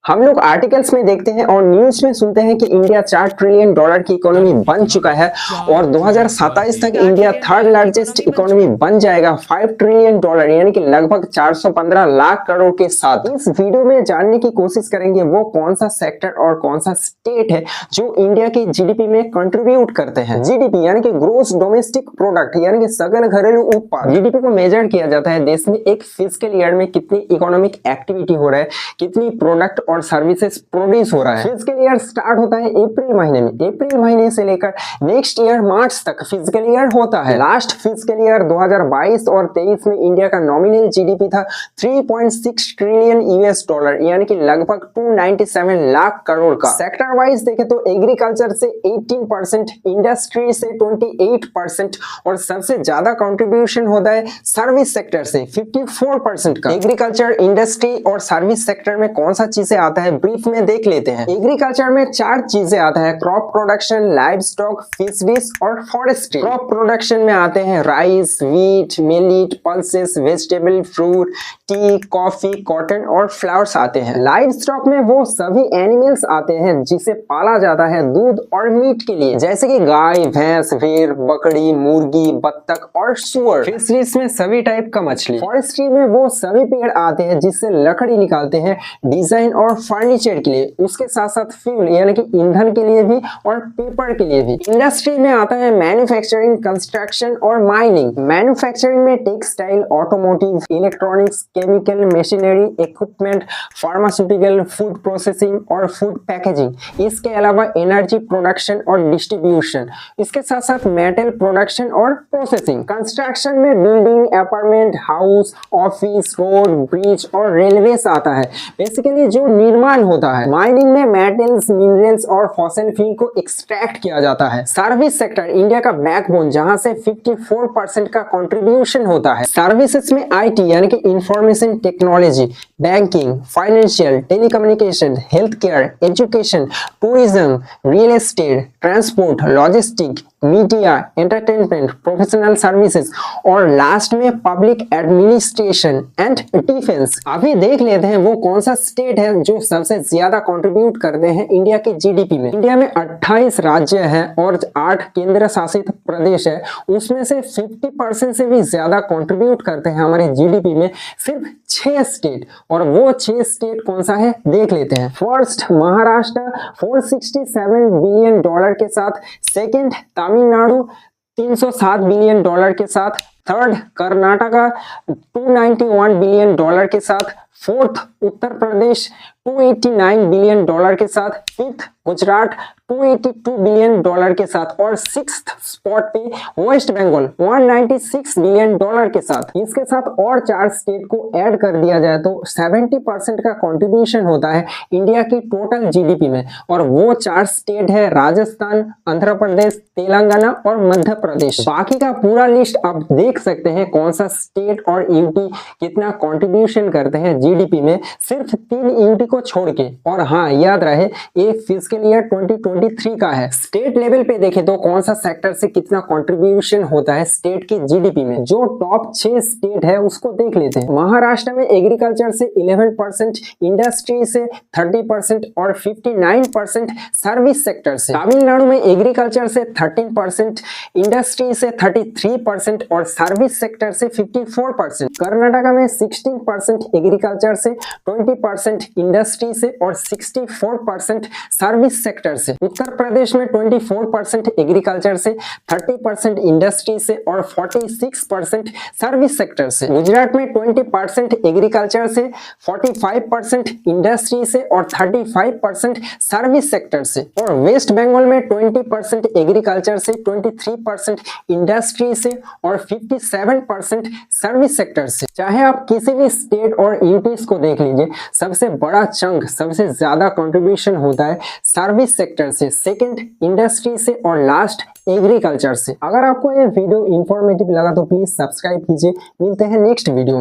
हम लोग आर्टिकल्स में देखते हैं और न्यूज में सुनते हैं कि इंडिया $4 ट्रिलियन की इकोनॉमी बन चुका है और 2027 तक इंडिया थर्ड लार्जेस्ट इकोनॉमी बन जाएगा $5 ट्रिलियन यानी कि लगभग 415 लाख करोड़ के साथ। इस वीडियो में जानने की कोशिश करेंगे वो कौन सा सेक्टर और कौन सा स्टेट है जो इंडिया के जीडीपी में कंट्रीब्यूट करते हैं। जीडीपी यानी कि ग्रोस डोमेस्टिक प्रोडक्ट यानी कि सकल घरेलू उत्पाद। जीडीपी को मेजर किया जाता है देश में एक फिजिकल ईयर में कितनी इकोनॉमिक एक्टिविटी हो रहा है, कितनी प्रोडक्ट और सर्विसेज प्रोड्यूस हो रहा है। फिजिकल ईयर स्टार्ट होता है अप्रैल महीने में, अप्रैल महीने से लेकर नेक्स्ट ईयर मार्च तक फिजिकल ईयर होता है। लास्ट फिजिकल ईयर 2022 और 23 में इंडिया का नॉमिनल जीडीपी था 3.6 ट्रिलियन US यानी कि लगभग 297 लाख करोड़ का। सेक्टर वाइज देखे तो एग्रीकल्चर से 18%, इंडस्ट्री से 28% और सबसे ज्यादा कंट्रीब्यूशन होता है सर्विस सेक्टर से 54% का। एग्रीकल्चर, इंडस्ट्री और सर्विस सेक्टर में कौन सा चीजें आता है ब्रीफ में देख लेते हैं। एग्रीकल्चर में 4 चीजें आता है, crop production, live stock, fisheries और फॉरेस्ट्री। क्रॉप प्रोडक्शन में आते हैं rice, wheat, millet, pulses, vegetable, fruit, T, coffee, cotton और फ्लावर्स आते हैं। लाइव स्टॉक में वो सभी एनिमल्स आते हैं जिसे पाला जाता है दूध और मीट के लिए, जैसे कि गाय, भैंस, भेड़, बकरी, मुर्गी, बत्तख और सुअर। फिशरीज में सभी टाइप का मछली। फॉरेस्ट्री में वो सभी पेड़ आते हैं जिससे लकड़ी निकालते हैं डिजाइन और फर्नीचर के लिए, उसके साथ साथ फ्यूल यानी कि ईंधन के लिए भी और पेपर के लिए भी। इंडस्ट्री में आता है मैन्युफैक्चरिंग, कंस्ट्रक्शन और माइनिंग। मैन्युफैक्चरिंग में textile, automotive, electronics, chemical, machinery, equipment, pharmaceutical, food processing और फूड पैकेजिंग। इसके अलावा एनर्जी प्रोडक्शन और डिस्ट्रीब्यूशन, इसके साथ साथ मेटल प्रोडक्शन और प्रोसेसिंग। कंस्ट्रक्शन में building, apartment, house, office, road, bridge और रेलवेज आता है, बेसिकली जो निर्माण होता है। माइनिंग में मेटल्स, मिनरल्स और फॉसिल फ्यूल को एक्सट्रैक्ट किया जाता है। सर्विस सेक्टर इंडिया का बैकबोन जहां से 54% का कंट्रीब्यूशन होता है। सर्विसेज में आईटी यानी कि information technology, banking, financial, telecommunication, health care, education, tourism, real estate, transport, logistic, media, entertainment, professional services और लास्ट में पब्लिक एडमिनिस्ट्रेशन एंड डिफेंस। अभी देख लेते हैं वो कौन सा स्टेट है जो सबसे ज्यादा कंट्रीब्यूट करते हैं इंडिया के जीडीपी में। इंडिया में 28 राज्य हैं और 8 केंद्र शासित प्रदेश है, उसमें से 50% से भी ज्यादा कंट्रीब्यूट करते हैं हमारे जीडीपी में सिर्फ 6 स्टेट। और वो 6 स्टेट कौन सा है देख लेते हैं। फर्स्ट महाराष्ट्र $467 बिलियन के साथ, सेकंड तमिलनाडु $307 बिलियन के साथ, थर्ड कर्नाटका $291 बिलियन के साथ, फोर्थ उत्तर प्रदेश $289 बिलियन के साथ, फिफ्थ गुजरात $282 बिलियन के साथ और सिक्स्थ स्पॉट पे वेस्ट बंगाल $196 बिलियन के साथ। इसके साथ और 4 स्टेट को ऐड कर दिया जाए तो 70% का कंट्रीब्यूशन होता है इंडिया की टोटल जीडीपी में। और वो 4 स्टेट है राजस्थान, आंध्र प्रदेश, तेलंगाना और मध्य प्रदेश। बाकी का पूरा लिस्ट आप देख सकते हैं कौन सा स्टेट और यूटी कितना कंट्रीब्यूशन करते हैं जीडीपी में, सिर्फ 3 यूटी को छोड़ के। और हाँ, याद रहे ये फिजिकल ईयर 2023 का है। स्टेट लेवल पे देखें तो कौन सा सेक्टर से कितना कंट्रीब्यूशन होता है स्टेट की जीडीपी में। जो टॉप 6 स्टेट है उसको देख लेते हैं। महाराष्ट्र में एग्रीकल्चर से 11%, इंडस्ट्री से 30% और 59% सर्विस सेक्टर से। तमिलनाडु में एग्रीकल्चर से 13%, इंडस्ट्री से 33% और सर्विस सेक्टर से 54%। कर्नाटका में 16% एग्रीकल्चर से, 20% इंडस्ट्री से और 64% सर्विस सेक्टर से। उत्तर प्रदेश में 24% एग्रीकल्चर से, 30% इंडस्ट्री से और 46% सर्विस सेक्टर से। गुजरात में 20% एग्रीकल्चर से, 45% इंडस्ट्री से और 35% सर्विस सेक्टर से। और वेस्ट बंगाल में 20% एग्रीकल्चर से, 23% इंडस्ट्री से और 57% सर्विस सेक्टर से। चाहे आप किसी भी स्टेट और यूटीज को देख लीजिए, सबसे बड़ा चंक, सबसे ज्यादा कंट्रीब्यूशन होता है सर्विस सेक्टर से, सेकंड इंडस्ट्री से और लास्ट एग्रीकल्चर से। अगर आपको ये वीडियो इंफॉर्मेटिव लगा तो प्लीज सब्सक्राइब कीजिए। मिलते हैं नेक्स्ट वीडियो में।